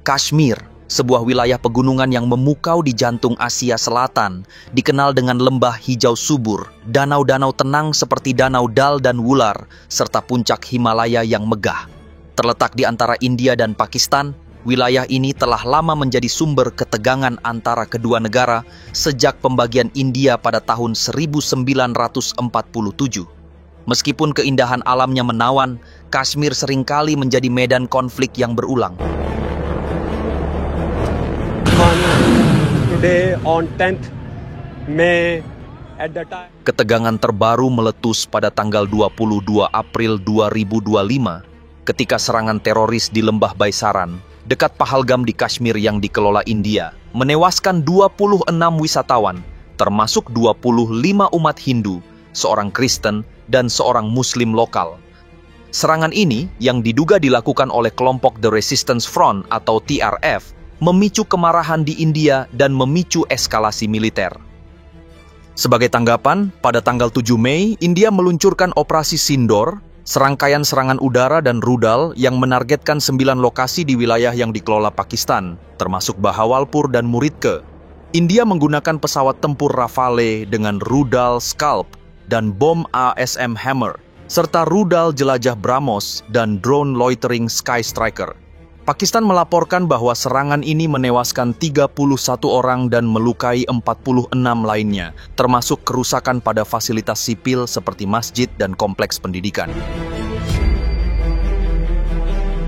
Kashmir, sebuah wilayah pegunungan yang memukau di jantung Asia Selatan, dikenal dengan lembah hijau subur, danau-danau tenang seperti Danau Dal dan Wular, serta puncak Himalaya yang megah. Terletak di antara India dan Pakistan, wilayah ini telah lama menjadi sumber ketegangan antara kedua negara sejak pembagian India pada tahun 1947. Meskipun keindahan alamnya menawan, Kashmir seringkali menjadi medan konflik yang berulang. Today on 10th May at the time. Ketegangan terbaru meletus pada tanggal 22 April 2025 ketika serangan teroris di Lembah Baisaran, dekat Pahalgam di Kashmir yang dikelola India, menewaskan 26 wisatawan, termasuk 25 umat Hindu, seorang Kristen, dan seorang Muslim lokal. Serangan ini, yang diduga dilakukan oleh kelompok The Resistance Front atau TRF, memicu kemarahan di India dan memicu eskalasi militer. Sebagai tanggapan, pada tanggal 7 Mei, India meluncurkan Operasi Sindoor, serangkaian serangan udara dan rudal yang menargetkan 9 lokasi di wilayah yang dikelola Pakistan, termasuk Bahawalpur dan Muridke. India menggunakan pesawat tempur Rafale dengan rudal Scalp dan bom ASM Hammer, serta rudal jelajah BrahMos dan drone loitering Sky Striker. Pakistan melaporkan bahwa serangan ini menewaskan 31 orang dan melukai 46 lainnya, termasuk kerusakan pada fasilitas sipil seperti masjid dan kompleks pendidikan.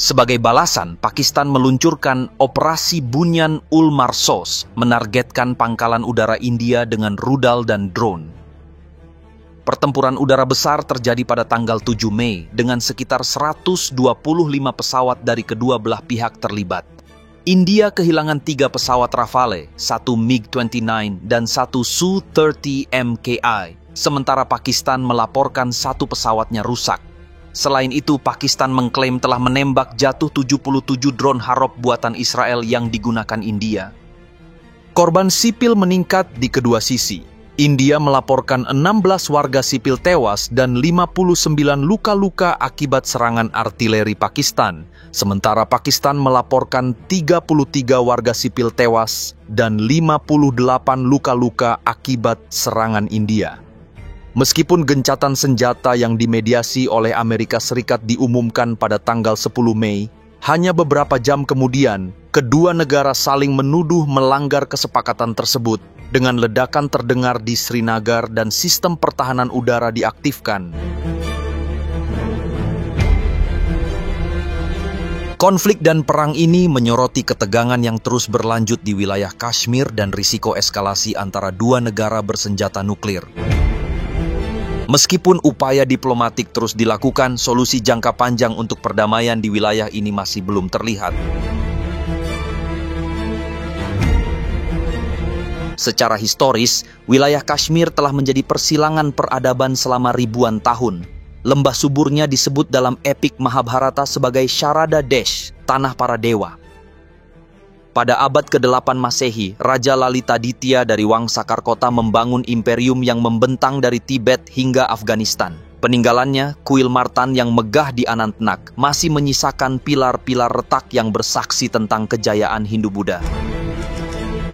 Sebagai balasan, Pakistan meluncurkan Operasi Bunyan ul Marsos, menargetkan pangkalan udara India dengan rudal dan drone. Pertempuran udara besar terjadi pada tanggal 7 Mei dengan sekitar 125 pesawat dari kedua belah pihak terlibat. India kehilangan 3 pesawat Rafale, 1 MiG-29 dan 1 Su-30 MKI, sementara Pakistan melaporkan 1 pesawatnya rusak. Selain itu, Pakistan mengklaim telah menembak jatuh 77 drone Harop buatan Israel yang digunakan India. Korban sipil meningkat di kedua sisi. India melaporkan 16 warga sipil tewas dan 59 luka-luka akibat serangan artileri Pakistan. Sementara Pakistan melaporkan 33 warga sipil tewas dan 58 luka-luka akibat serangan India. Meskipun gencatan senjata yang dimediasi oleh Amerika Serikat diumumkan pada tanggal 10 Mei, hanya beberapa jam kemudian, kedua negara saling menuduh melanggar kesepakatan tersebut dengan ledakan terdengar di Srinagar dan sistem pertahanan udara diaktifkan. Konflik dan perang ini menyoroti ketegangan yang terus berlanjut di wilayah Kashmir dan risiko eskalasi antara dua negara bersenjata nuklir. Meskipun upaya diplomatik terus dilakukan, solusi jangka panjang untuk perdamaian di wilayah ini masih belum terlihat. Secara historis, wilayah Kashmir telah menjadi persilangan peradaban selama ribuan tahun. Lembah suburnya disebut dalam epik Mahabharata sebagai Sharada Desh, tanah para dewa. Pada abad ke-8 Masehi, Raja Lalitaditya dari Wangsa Karkota membangun imperium yang membentang dari Tibet hingga Afghanistan. Peninggalannya, kuil Martan yang megah di Anantnag, masih menyisakan pilar-pilar retak yang bersaksi tentang kejayaan Hindu-Buddha.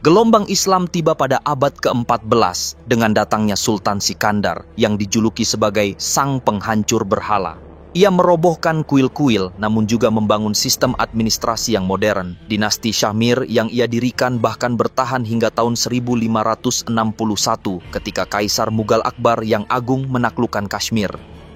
Gelombang Islam tiba pada abad ke-14 dengan datangnya Sultan Sikandar yang dijuluki sebagai sang penghancur berhala. Ia merobohkan kuil-kuil namun juga membangun sistem administrasi yang modern. Dinasti Shahmir yang ia dirikan bahkan bertahan hingga tahun 1561 ketika Kaisar Mughal Akbar yang agung menaklukkan Kashmir.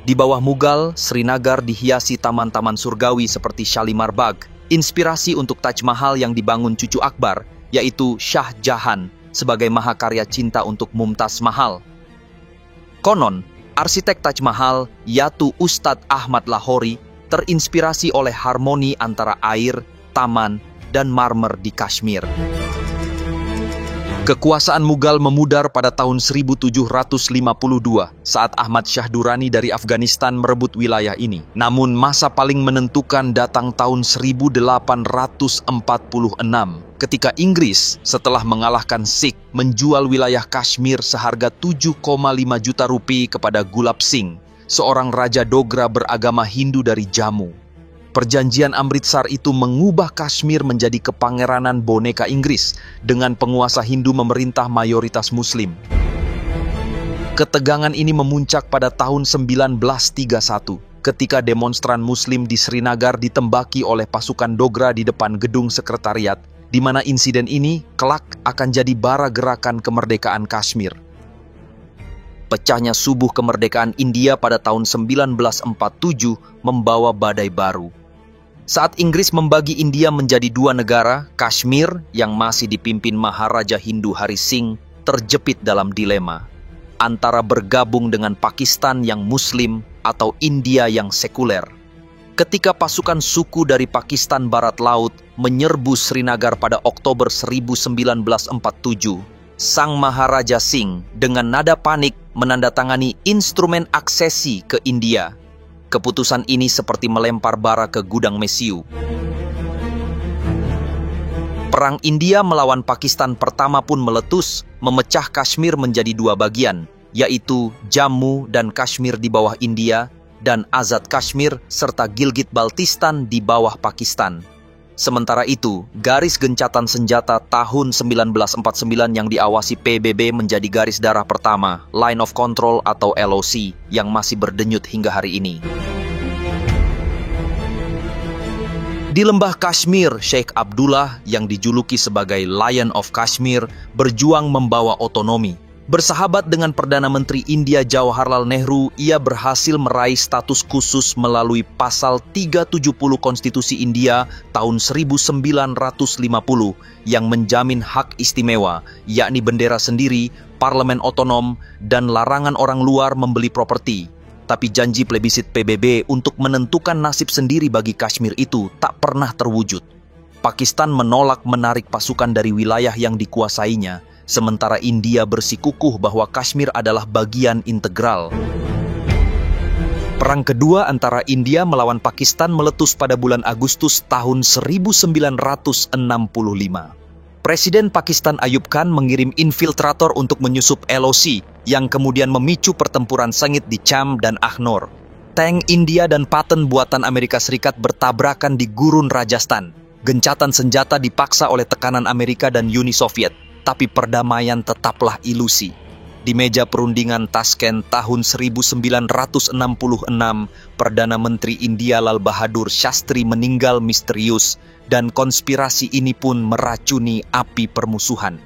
Di bawah Mughal, Srinagar dihiasi taman-taman surgawi seperti Shalimar Bagh, inspirasi untuk Taj Mahal yang dibangun cucu Akbar, yaitu Shah Jahan sebagai mahakarya cinta untuk Mumtaz Mahal. Konon, arsitek Taj Mahal, yaitu Ustadz Ahmad Lahori, terinspirasi oleh harmoni antara air, taman, dan marmer di Kashmir. Kekuasaan Mughal memudar pada tahun 1752 saat Ahmad Shah Durrani dari Afghanistan merebut wilayah ini. Namun masa paling menentukan datang tahun 1846 ketika Inggris setelah mengalahkan Sikh menjual wilayah Kashmir seharga 7,5 juta rupiah kepada Gulab Singh, seorang raja Dogra beragama Hindu dari Jammu. Perjanjian Amritsar itu mengubah Kashmir menjadi kepangeranan boneka Inggris dengan penguasa Hindu memerintah mayoritas Muslim. Ketegangan ini memuncak pada tahun 1931 ketika demonstran Muslim di Srinagar ditembaki oleh pasukan Dogra di depan gedung sekretariat, di mana insiden ini kelak akan jadi bara gerakan kemerdekaan Kashmir. Pecahnya subuh kemerdekaan India pada tahun 1947 membawa badai baru. Saat Inggris membagi India menjadi dua negara, Kashmir yang masih dipimpin Maharaja Hindu Hari Singh terjepit dalam dilema antara bergabung dengan Pakistan yang Muslim atau India yang sekuler. Ketika pasukan suku dari Pakistan Barat Laut menyerbu Srinagar pada Oktober 1947, Sang Maharaja Singh dengan nada panik menandatangani instrumen aksesi ke India. Keputusan ini seperti melempar bara ke gudang mesiu. Perang India melawan Pakistan pertama pun meletus, memecah Kashmir menjadi dua bagian, yaitu Jammu dan Kashmir di bawah India, dan Azad Kashmir serta Gilgit-Baltistan di bawah Pakistan. Sementara itu, garis gencatan senjata tahun 1949 yang diawasi PBB menjadi garis darah pertama, Line of Control atau LOC, yang masih berdenyut hingga hari ini. Di lembah Kashmir, Sheikh Abdullah yang dijuluki sebagai Lion of Kashmir berjuang membawa otonomi. Bersahabat dengan Perdana Menteri India Jawaharlal Nehru, ia berhasil meraih status khusus melalui pasal 370 Konstitusi India tahun 1950 yang menjamin hak istimewa, yakni bendera sendiri, parlemen otonom, dan larangan orang luar membeli properti. Tapi janji plebisit PBB untuk menentukan nasib sendiri bagi Kashmir itu tak pernah terwujud. Pakistan menolak menarik pasukan dari wilayah yang dikuasainya, sementara India bersikukuh bahwa Kashmir adalah bagian integral. Perang kedua antara India melawan Pakistan meletus pada bulan Agustus tahun 1965. Presiden Pakistan Ayub Khan mengirim infiltrator untuk menyusup LOC, yang kemudian memicu pertempuran sengit di Cham dan Akhnor. Tank India dan Patton buatan Amerika Serikat bertabrakan di gurun Rajasthan. Gencatan senjata dipaksa oleh tekanan Amerika dan Uni Soviet. Tapi perdamaian tetaplah ilusi. Di meja perundingan Tashkent tahun 1966, Perdana Menteri India Lal Bahadur Shastri meninggal misterius, dan konspirasi ini pun meracuni api permusuhan.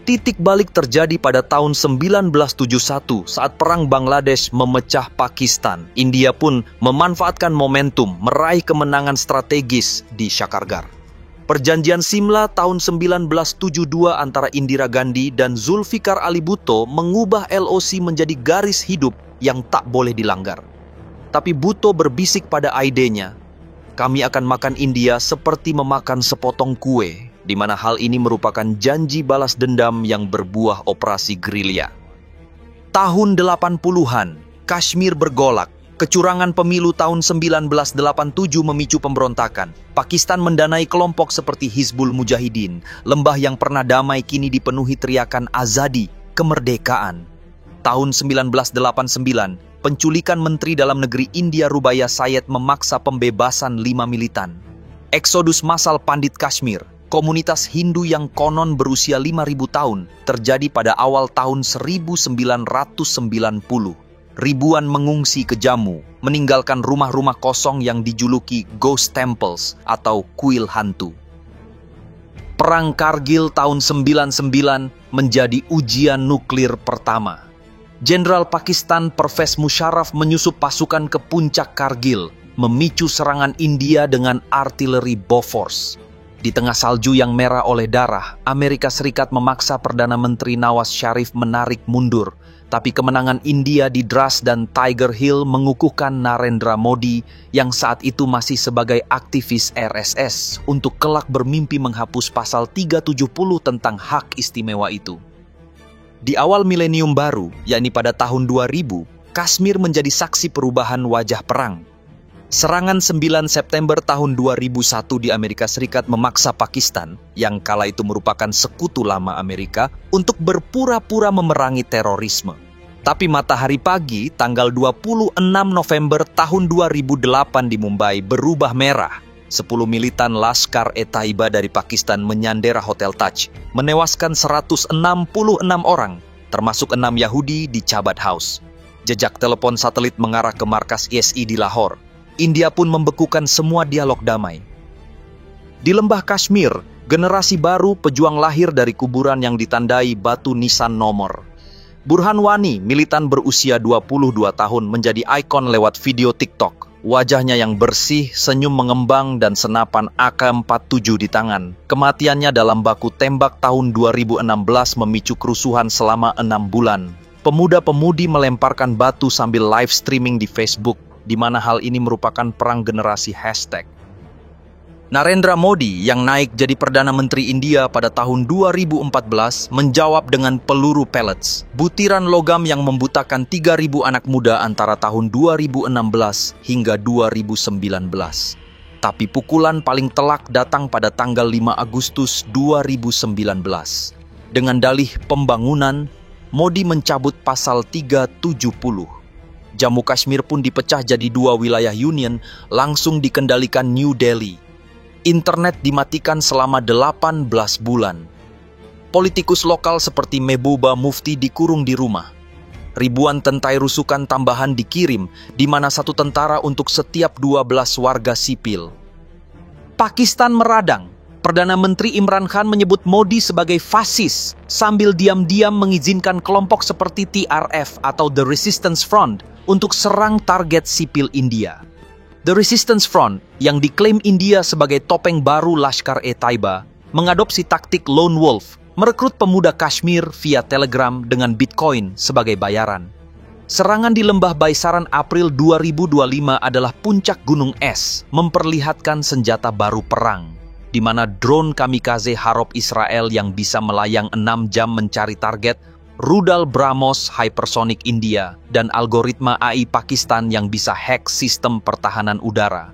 Titik balik terjadi pada tahun 1971 saat Perang Bangladesh memecah Pakistan. India pun memanfaatkan momentum meraih kemenangan strategis di Shakargar. Perjanjian Simla tahun 1972 antara Indira Gandhi dan Zulfikar Ali Bhutto mengubah LOC menjadi garis hidup yang tak boleh dilanggar. Tapi Bhutto berbisik pada idenya, kami akan makan India seperti memakan sepotong kue, di mana hal ini merupakan janji balas dendam yang berbuah operasi gerilya. Tahun 80-an, Kashmir bergolak. Kecurangan pemilu tahun 1987 memicu pemberontakan. Pakistan mendanai kelompok seperti Hizbul Mujahidin. Lembah yang pernah damai kini dipenuhi teriakan azadi, kemerdekaan. Tahun 1989, penculikan Menteri Dalam Negeri India Rubaya Sayed memaksa pembebasan 5 militan. Eksodus massal Pandit Kashmir, komunitas Hindu yang konon berusia 5.000 tahun, terjadi pada awal tahun 1990. Ribuan mengungsi ke Jammu, meninggalkan rumah-rumah kosong yang dijuluki ghost temples atau kuil hantu. Perang Kargil tahun 99 menjadi ujian nuklir pertama. Jenderal Pakistan Pervez Musharraf menyusup pasukan ke puncak Kargil, memicu serangan India dengan artileri Bofors. Di tengah salju yang merah oleh darah, Amerika Serikat memaksa Perdana Menteri Nawaz Sharif menarik mundur. Tapi kemenangan India di Dras dan Tiger Hill mengukuhkan Narendra Modi yang saat itu masih sebagai aktivis RSS untuk kelak bermimpi menghapus pasal 370 tentang hak istimewa itu. Di awal milenium baru, yakni pada tahun 2000, Kashmir menjadi saksi perubahan wajah perang. Serangan 9 September tahun 2001 di Amerika Serikat memaksa Pakistan, yang kala itu merupakan sekutu lama Amerika, untuk berpura-pura memerangi terorisme. Tapi matahari pagi tanggal 26 November tahun 2008 di Mumbai berubah merah. 10 militan Lashkar-e-Taiba dari Pakistan menyandera Hotel Taj, menewaskan 166 orang, termasuk 6 Yahudi di Chabad House. Jejak telepon satelit mengarah ke markas ISI di Lahore. India pun membekukan semua dialog damai. Di lembah Kashmir, generasi baru pejuang lahir dari kuburan yang ditandai batu nisan nomor. Burhan Wani, militan berusia 22 tahun, menjadi ikon lewat video TikTok. Wajahnya yang bersih, senyum mengembang, dan senapan AK-47 di tangan. Kematiannya dalam baku tembak tahun 2016 memicu kerusuhan selama 6 bulan. Pemuda-pemudi melemparkan batu sambil live streaming di Facebook, di mana hal ini merupakan perang generasi hashtag. Narendra Modi yang naik jadi Perdana Menteri India pada tahun 2014 menjawab dengan peluru pellets, butiran logam yang membutakan 3.000 anak muda antara tahun 2016 hingga 2019. Tapi pukulan paling telak datang pada tanggal 5 Agustus 2019. Dengan dalih pembangunan, Modi mencabut pasal 370. Jammu Kashmir pun dipecah jadi 2 wilayah union, langsung dikendalikan New Delhi. Internet dimatikan selama 18 bulan. Politikus lokal seperti Mehbooba Mufti dikurung di rumah. Ribuan tentai rusukan tambahan dikirim, di mana 1 tentara untuk setiap 12 warga sipil. Pakistan meradang. Perdana Menteri Imran Khan menyebut Modi sebagai fasis, sambil diam-diam mengizinkan kelompok seperti TRF atau The Resistance Front untuk serang target sipil India. The Resistance Front, yang diklaim India sebagai topeng baru Lashkar-e-Taiba, mengadopsi taktik lone wolf, merekrut pemuda Kashmir via Telegram dengan Bitcoin sebagai bayaran. Serangan di lembah Baisaran April 2025 adalah puncak gunung es, memperlihatkan senjata baru perang, di mana drone kamikaze Harop Israel yang bisa melayang 6 jam mencari target, rudal BrahMos hypersonic India, dan algoritma AI Pakistan yang bisa hack sistem pertahanan udara.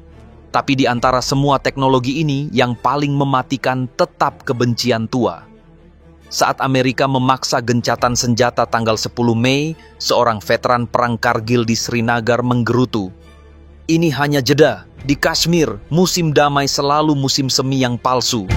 Tapi di antara semua teknologi ini, yang paling mematikan tetap kebencian tua. Saat Amerika memaksa gencatan senjata tanggal 10 Mei, seorang veteran perang Kargil di Srinagar menggerutu. Ini hanya jeda. Di Kashmir, musim damai selalu musim semi yang palsu.